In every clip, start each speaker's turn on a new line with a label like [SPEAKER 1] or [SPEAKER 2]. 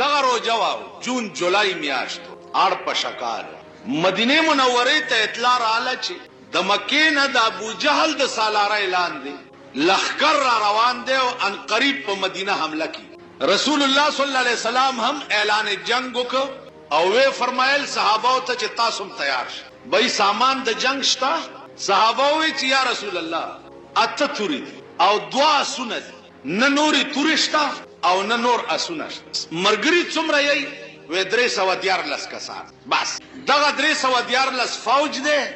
[SPEAKER 1] دغه روجه وا جون جولای میاشتو اړ په شکال مدینه منوره ته اطلاع رااله چې د مکې نه د ابو جهل د سالاره اعلان دی لخر را روان دی او ان قریب په مدینه حمله کی رسول الله صلی الله علیه وسلم هم اعلان جنگ وکړ او وی فرمایل صحابه ته چې تاسو تیار شئ بای سامان د جنگ شتا صحابه وی چې یا رسول الله اته توري او دوا سنت نه نوري تورشتا او نه نور اسونه مرګري څومره یې و 314 کسان بس دغه 314 فوج ده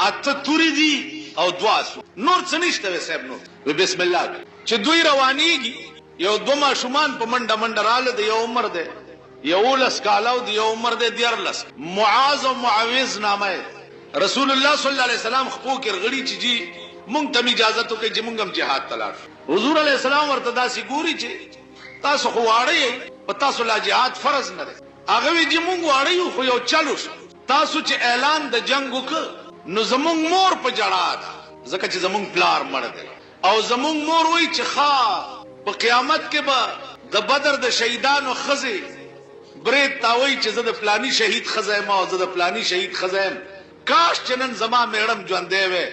[SPEAKER 1] اته توري دي او دوا نور څه نشته صاحب نو بسم الله چې دوی روانيږي یو دوه شومان په منډه منډه رااله د یو عمر ده یو لس کالاو د یو عمر ده 14 معاذ او معاوذ نامه رسول الله صلی الله علیه وسلم خپو کې غړي چې جی مونږ ته اجازه تو کې چې مونږ هم jihad تلاش حضور علیه السلام ورته داسې ګوري چې تاسو خو واړی په تاسو لا jihad فرض نه دی هغه وی چې مونږ واړی خو یو چالو تاسو چې اعلان د جنگ وکړ نو زمونږ مور په جړا ده ځکه چې زمونږ پلار مړ دی او زمونږ مور وی چې په قیامت کې به د بدر د شهیدانو خزه برید تاوي چې زه د پلانی شهید خزه ما او زه د پلانی شهید خزه کاش چنن زما میړم ژوندې وې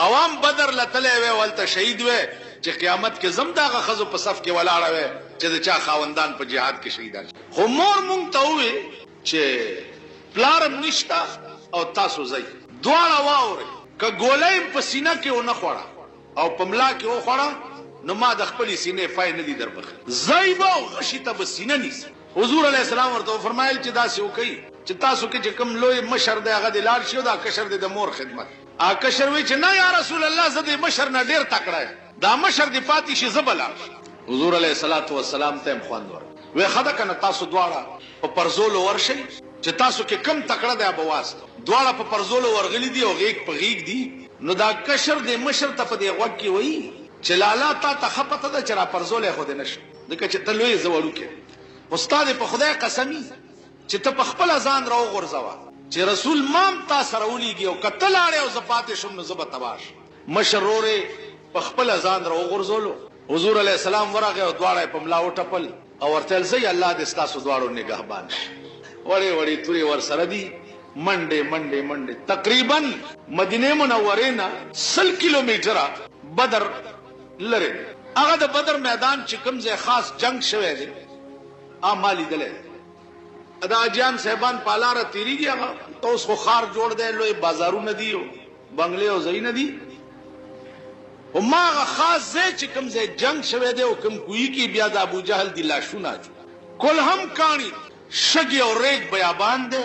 [SPEAKER 1] عوام بدر لتلې وې ولته شهید وې چې قیامت کې زم داغه خزو په صف کې ولاړه وې چې د چا خاوندان په جهاد کې شهیدان خو مور مونږ ته وې چې پلارم نشتا او تاسو زئی دواړه واوري ک ګولې په سینه کې ونه خوړه او په ملا کې و خوړه نو ما د خپل سینې فای نه دي دربخ زایبا او غشي ته بسینه نیس حضور علیه السلام ورته فرمایل چې دا څه وکي چې تاسو کې چې کوم لوی مشر دی هغه د لار شو دا کشر دی د مور خدمت کشر وی چې نه یا رسول الله زه د مشر نه ډیر تکړه دا مشر دی پاتې شي زبلا حضور علیه الصلاۃ والسلام ته خوان ور وی خدا کنه تاسو دواړه په پرزول ورشي چې تاسو کې کم تکړه دی ابواس دواړه په پرزول ورغلی دی او غیګ په غیګ دی نو دا کشر دی مشر ته په دی وګ کې وی چې لالا تا ته خپته ده چې را پرزول خو دې نشه دغه چې تلوي زوړو کې استاد په خدای قسمی چې ته په خپل ځان راو غورځوا چې رسول مام تا سره وليږي او قتل اړه او زپاتې شوم نو زب تباش مشروره په خپل ځان راو غورځولو حضور علی السلام ورغه او دواړه په ملا وټپل او ورتل زي الله دې ستاسو دواړو نگهبان وړي وړي توري ور سره دي منډه تقریبا مدینه منوره نه 100 کیلومتره بدر لره هغه د بدر میدان چې کوم ځای خاص جنگ شوه دی مالی دلې ادا جان صاحبان پالاره تیریږي هغه تو اوس خو خار جوړ دی لوی بازارونه دي او بنگلې او زین دي او ما خاص ځای چې کوم ځای جنگ شوه دی او کوم کوی کې بیا د ابو جهل دی لاشونه کول هم کانی شګي او ریګ بیابان دی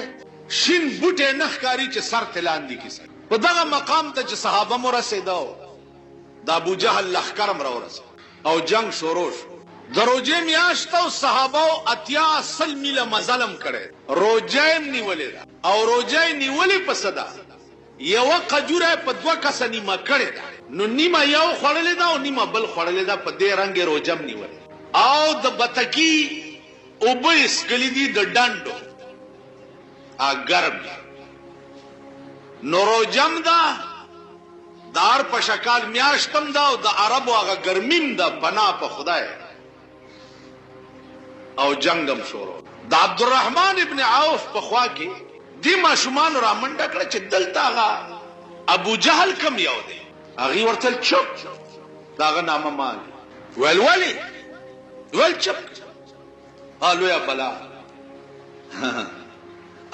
[SPEAKER 1] شین بوټه نخکاری چې سر تلان دي کیسه په دغه مقام ته چې صحابه مو رسیدو د ابو جهل لخرم را ورسید او جنگ شروع شو دروجه میاشت او صحابه اتیا اصل میله مظلم کړي روجه نیولې او روجه نیولې په صدا یو قجوره په دوه کس نیمه کړي نو نیمه یو خړلې دا او نیمه بل خړلې دا په دې رنگ روجم نیولې او د بتکی او بیس کلیدی د ډانډو اګرب نو روجم دا دار په شکال میاشتم دا او د عربو هغه ګرمیم دا بنا په خدای او جنگم شروع د عبدالرحمن ابن عوف په خوا کې دی ماشومان را منډه کړه چې دلته هغه ابو جهل کم یو دی هغه ورته چوپ داغه نامه مال ول چوپ الو یا بلا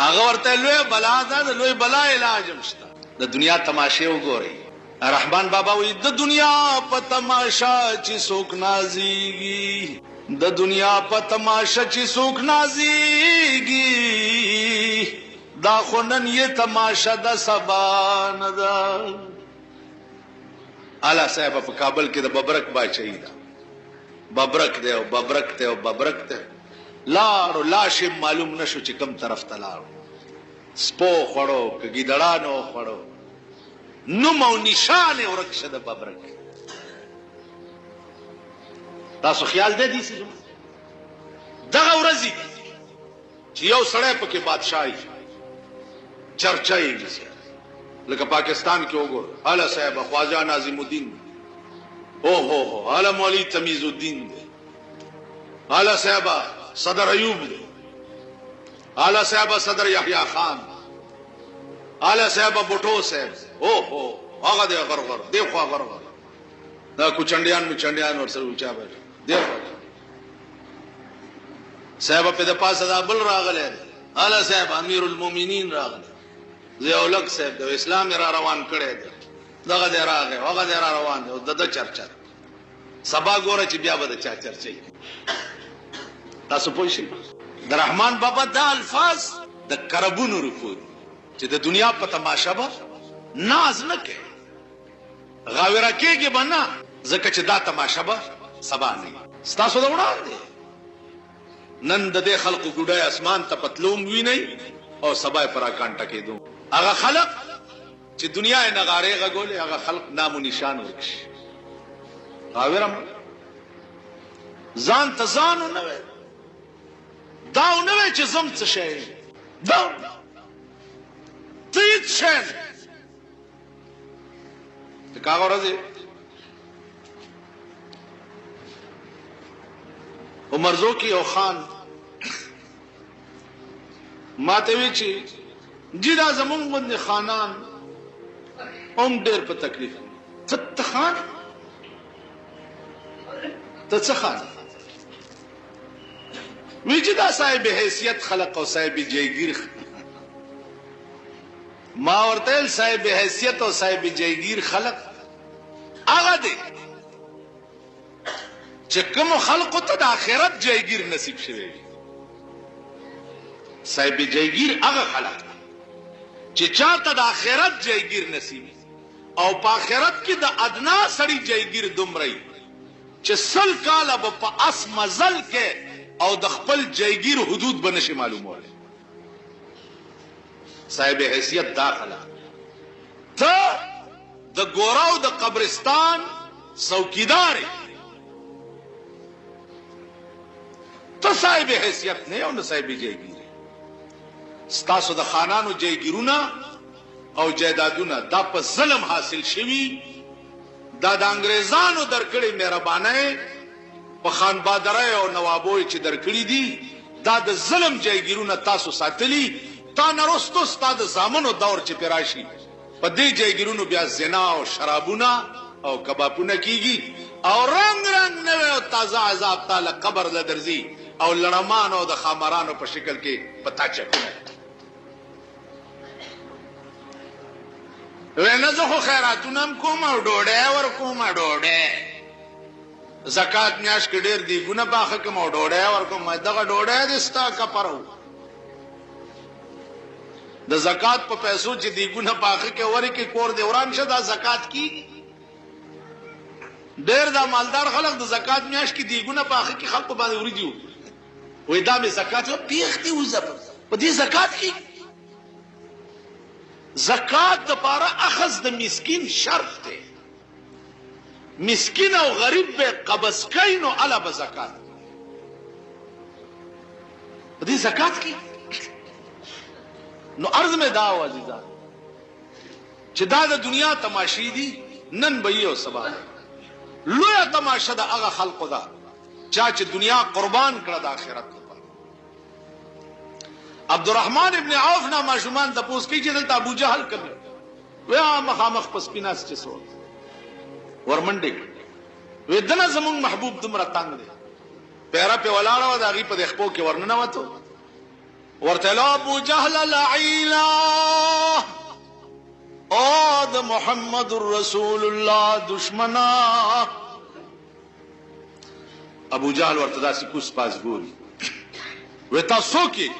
[SPEAKER 1] هغه ورته لوی بلا ده د لوی بلا علاج مشته د دنیا تماشه وګورئ رحمان بابا وی د دنیا په تماشا چې څوک نازيږي د دنیا په تماشا چې څوک نازيږي دا خونن یې تماشا د سبا نه ده اعلی صاحب په کابل کې د ببرک بادشاہي ده ببرک دی او ببرک ته او ببرک ته لارو لاش معلوم نشو چې کوم طرف ته لاړو سپو خړو کګی دړانو خړو نو مو نشانه ورکشه د ببرک تاسو خیال دې دي دغه ورځي چې یو سړی پکې بادشاہي چرچای لکه پاکستان کې وګور اعلی صاحب خواجہ ناظم الدین او هو اعلی مولوی تمیز الدین اعلی صاحب صدر ایوب دی، اعلی صاحب صدر یحییٰ خان، اعلی صاحب بوټو صاحب، او هو هغه دی غرغر دی خو غرغر دا کوچنډیان مچنډیان ورسره وچا به دی صاحب په د پاسه دا بل راغله، اعلی صاحب امیر المؤمنین راغله، ضیاءالحق صاحب د اسلام را روان کړي دی، دغه دی راغی هغه دی را روان دی، د چرچا سبا ګوره چې بیا به د چا چرچا تاسو پوه شئ. د رحمان بابا دا الفاظ د کربونو رکو چې د دنیا په تماشا به ناز نه کوي، غاوره کېږي به نه، ځکه چې دا تماشا به سبا نه ستاسو د وړاندې. نن د دې خلقو ګوډای اسمان ته پتلوم ویني او سبا پر اکانټه کېدو، هغه خلق چې دنیا یې نغارې غږولې هغه خلق نام و نشان ورکشي. غاوره ځان ته ځان نه وي، دا نه وي چې زم څه شي، دا ته هیڅ شی نه. د کاغه ورځې عمر زوکی او خان ما ته وی چې جی دا زمونږ باندې خانان هم ډېر په تکلیف ته خان ته څه خان وی چې دا صاحب حیثیت خلق او صاحب جایگیر. ما ورته صاحب حیثیت او صاحب جایگیر خلق هغه دی چې کوم خلقو ته د آخرت جایگیر نصیب شوی. صاحب جایگیر هغه خلق چې چاته د آخرت جایگیر نصیب او په آخرت کې د ادنا سړی جایگیر دومره چې 100 کاله به په اس مزل کې او د خپل جایگیر حدود به نشي معلومولی. صاحب حیثیت داخله ته د ګوراو د قبرستان څوکیدار، ته صاحب حیثیت نه او نه صاحب جایگیر. ستاسو د خانانو جایگیرونه او جایدادونه دا په ظلم حاصل شوي، دا د انګریزانو درکړې مهربانۍ په خان بادرای او نوابوي چې درکړي دي، دا د ظلم جایگیرونه تاسو ساتلی. تا نرستو ستا د زامنو دور چې پیراشي په دې جایگیرونو بیا زنا او شرابونه او کبابونه کیږي او رنگ رنگ نوې او تازه عذاب تعالی قبر له درځي او لړمان او د خامرانو په شکل کې پتا چکونه. ونه زه خو خیراتونم کوم او ډوډۍ ورکوم، ډوډۍ زکات میاش کې ډېر دی ګونه باخه کوم او ډوډۍ ورکوم، دغه ډوډۍ د ستا کپرو د زکات په پیسو چې دی ګونه باخه کې ورې کې کور دی وران شه دا زکات کی ډېر دا مالدار خلک د زکات میاش کې دی ګونه باخه کې خلک باندې ورېږي وې دا می زکات پیختي وزه په دې زکات کې زکات د پاره اخذ د مسکین شرط دی، مسکین او غریب به قبض کین او علا به زکات په دې زکات کې. نو عرض میں دا عزیزان چې دا د دنیا تماشې دي، نن به یو سبا لوی تماشه د هغه خلقو ده چې دنیا قربان کړه د آخرت لپاره. عبدالرحمن ابن عوف نه ماشومان تپوس کوي چې دلته ابو جهل کوي ویا مخامخ پس پیناس چې سو ورمنډي وې دنه زمون محبوب دومره تنگ دی پیرا په ولاړه و داغي په خپو کې ورننه وته ورته لا ابو جهل لعیلا او د محمد رسول الله دشمنا. ابو جهل ورته داسې کوس پاس ګوري وې تاسو کې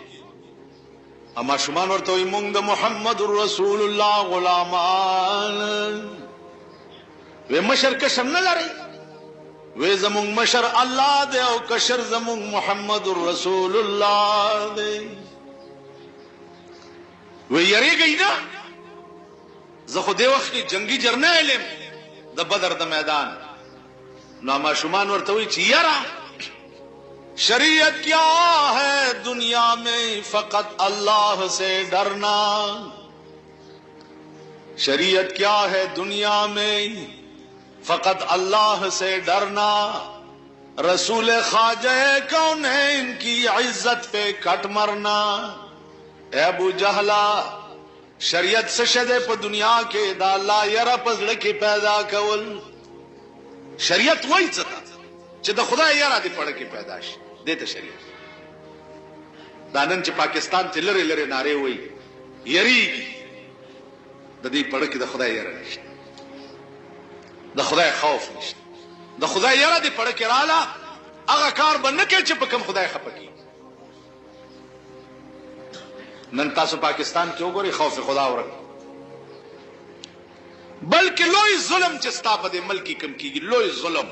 [SPEAKER 1] اما شومان ورته وي مونږ د محمد رسول الله غلامان. وې مشر کشر نه لري وې زمونږ مشر الله دی او کشر زمونږ محمد رسول الله دی. وې یریږي نه زه خو دې وخت کې جنگي جرنیل د بدر د میدان نو ما شومان ورته وي چې یرا شریعت کیا ہے دنیا میں فقط اللہ سے ڈرنا. شریعت کیا ہے دنیا میں فقط اللہ سے ڈرنا. रसूल ख्वाजा कौनैन की इज्जत पे कट मरना। ए अबू जहला, शरीयत से शदे पर दुनिया के दा अल्लाह यरा पजड़ के पैदा कवल। शरीयत वही सता चे द खुदा यरा दी पढ़ के पैदाश देते शरीयत दानन चे पाकिस्तान चे लरे लरे नारे हुई यरी ददी पढ़ के द खुदा यरा निश्त, द खुदा खौफ निश्त, द खुदा यरा दी पढ़ के राला अगा कार बनने के चे पकम खुदा खपकी। नन तासु पाकिस्तान क्यों गोरी खौफ खुदा और बल्कि लोई जुल्म चिस्ता पदे मल्की कम की लोई जुल्म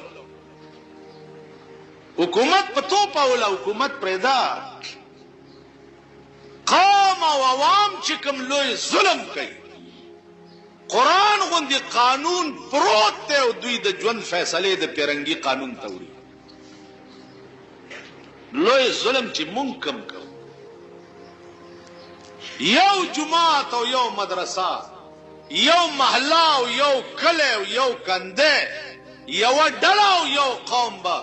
[SPEAKER 1] हुकूमत पतो पावला हुकूमत पैदा कौम और अवाम चिकम लोई जुल्म कई कुरान गुंदी कानून प्रोते दुई द ज्वन फैसले द पेरंगी कानून तौरी लोई जुल्म ची मुंकम करो। यो जुमात और यो मदरसा, यो महला और यो कले और यो कंदे, यो डला और यो कौम बा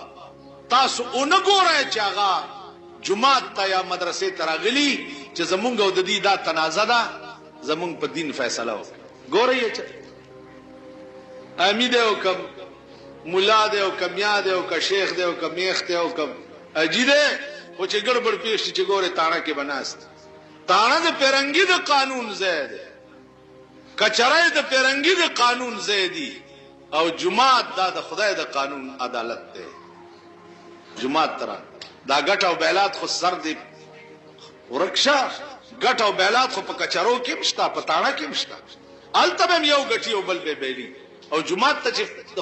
[SPEAKER 1] तासु उनगो रहे चागा जुमात ता या मदरसे तरागली चे जमुंग और ददी दा तनाजा दा जमुंग पर दिन फैसला हो गो रही है चे अमीदे हो कम मुला दे हो कम या दे हो का शेख दे हो का मेख दे हो कम अजीदे वो चे गड़बड़ पेश चे गोरे ताना के बनास्त ताना दे पेरंगी दे कानून जैद कचराए दे पेरंगी दे कानून जैदी और जुमात दा खुदा दे कानून अदालत दे जुमात तरा दा गट और बैलात खो सर दे रक्षा गट और बैलात खो पकचरो के मिश्ता पताना के मिश्ता अलतबम यो गटी बल बे बेली और जुमात तक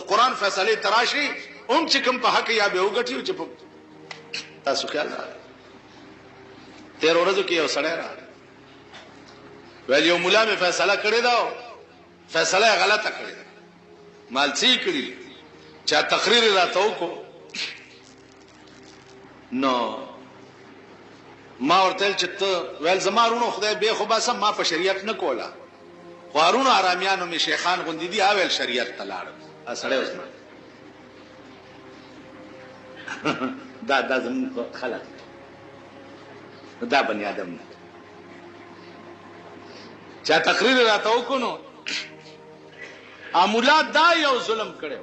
[SPEAKER 1] कुरान फैसले तराशी उन चिकम पा हक या बेव गटी चिप तासु ख्याल तेरो रजो किया सड़े रहा वैल यो मुला में फैसला करे दाओ फैसला गलत करे माल सी करी चाहे तकरीर रहता को नो मां और तेल चित्त वैल जमारूनो खुदा बेखुबा सब मां पर शरीयत न कोला वारून आरामियानो में शेखान गुंदीदी आवेल शरीयत तलाड़ असड़े उसमें दादा जमीन को खलक दा बनी आदम ने चाहे तकरीर रहता हो को नो आमुला दा यो जुल्म करे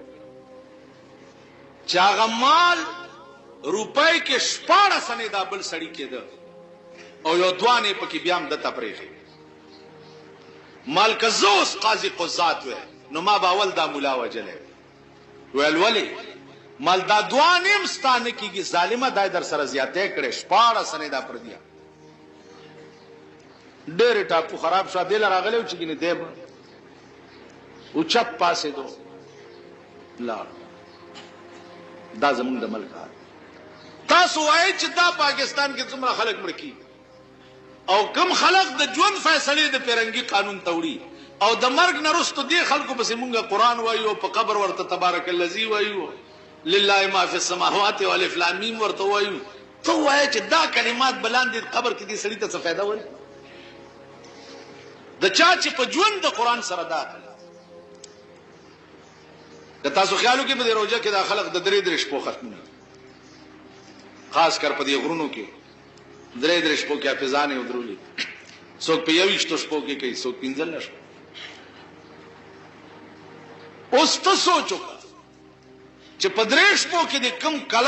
[SPEAKER 1] चागमाल रुपए के स्पाड़ा सने दाबल सड़ी के द और यो द्वाने पकी ब्याम दता परेखे माल कजोस काजी कुजात वे नुमा बावल दा मुला वजले वेल वली माल दा द्वानेम स्ताने की जालिमा दाय दर सर ज्याते करे स्पाड़ा सने दा पर दिया डेरे टापू खराब शा दिल रागले उची की देब उचप पासे दो ला दा जमुन दमल का तासु आए चिता पाकिस्तान के तुमरा खलक मड़की और कम खलक द जुन फैसले द पेरंगी कानून तौड़ी और द मर्ग नरुस्त दे खलको बस मुंगा कुरान वायु प कब्र वर्त तबारक अल्लजी वायु लिल्लाहि मा फी समावाति व अलिफ लाम मीम वर्त वायु तो आए चिदा कलिमात बलान दी कब्र की दी सड़ी त फायदा वर द चाची प जुन द कुरान सरदा द तासु ख्यालो के बदे रोजा के दा खलक द दरे दरिश को खत्म खास कर पदी गुरुनो के दरे दरिश को क्या फिजाने उदरुली सोक पे यविश तो स्पो के कई सोक पिंजल नश उस तो सोचो च पदरेश पो के दे कम कला